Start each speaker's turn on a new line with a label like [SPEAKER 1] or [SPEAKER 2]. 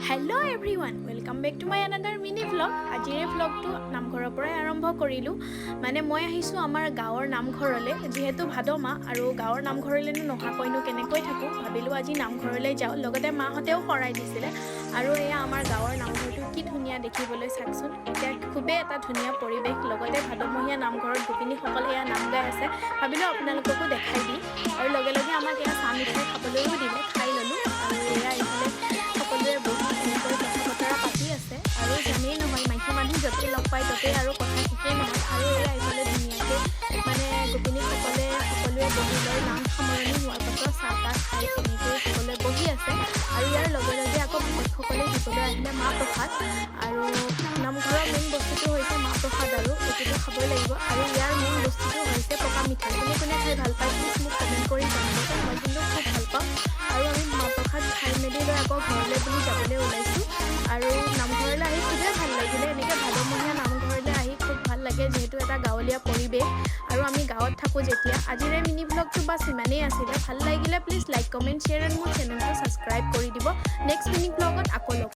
[SPEAKER 1] Hello' everyone, welcome back to my another mini vlog. আজিৰ এই ভ্লগটো নামঘৰৰ পৰাই আৰম্ভ কৰিলোঁ। মই আহিছোঁ আমাৰ গাঁৱৰ নামঘৰলৈ। যিহেতু ভাদ মাহ আৰু গাঁৱৰ নামঘৰলৈনো নহাকৈনো কেনেকৈ থাকোঁ, ভাবিলোঁ আজি নামঘৰলৈ যাওঁ। লগতে মাহঁতেও শৰাই দিছিলে। আৰু এয়া আমাৰ গাঁৱৰ নামঘৰটো কি ধুনীয়া দেখিবলৈ, চাওকচোন। এতিয়া খুবেই এটা ধুনীয়া পৰিৱেশ। লগতে ভাদমহীয়া নামঘৰত গোপিনীসকলে এয়া নাম গাই আছে। ভাবিলোঁ আপোনালোককো দেখাই দিওঁ। আৰু লগে লগে আমাক এয়া চাহ মিঠাই খাবলৈও দিলে, খাই ল'লোঁ। আৰু এয়া এইফালে সকলোৱে বহি এনেকৈ কথা বতৰা পাতি আছে। আৰু জানেই নহয়, মাইকী মানুহ য'তেই লগ পায় ত'তেই আৰু কথা শেষেই নহয়। আৰু এয়া এইফালে ধুনীয়াকৈ গোপিনীসকলে সকলোৱে বহি লৈ নাম সামৰণি হোৱাৰ পাছত চাহ তাহ খাই এনেকৈ সকলোৱে বহি আছে। আৰু ইয়াৰ লগে লগে আকৌ ভকতসকলে দিবলৈ আহিলে মাহ প্ৰসাদ। আৰু নামঘৰৰ মেইন বস্তুটো হৈছে মাহ প্ৰসাদ, আৰু এইটোতো খাবই লাগিব। আৰু ইয়াৰ মেইন বস্তুটো হৈছে পকা মিঠাই। কোনে কোনে খাই ভাল পায় প্লিজ মোক কমেণ্ট কৰি জনাবচোন। মই কিন্তু খুব ভাল পাওঁ। আৰু আমি মাহ প্ৰসাদ খাই মেলি লৈ আকৌ ঘৰলৈ বুলি যাবলৈ ওলাইছোঁ। আৰু নামঘৰলৈ আহি খুবেই ভাল লাগিলে। এনেকৈ ভাদমহীয়া নামঘৰলৈ আহি খুব ভাল লাগে, যিহেতু এটা গাঁৱলীয়া পৰিৱেশ। আৰু আমি গাঁৱত থাকোঁ যেতিয়া। আজিৰ এই মিনি ভ্লগটো বাছ ইমানেই আছিলে। ভাল লাগিলে please like, comment, share and মোৰ চেনেলটো ছাবস্ক্ৰাইব কৰি দিব। নেক্সট মিনি ভ্লগত আকৌ লগ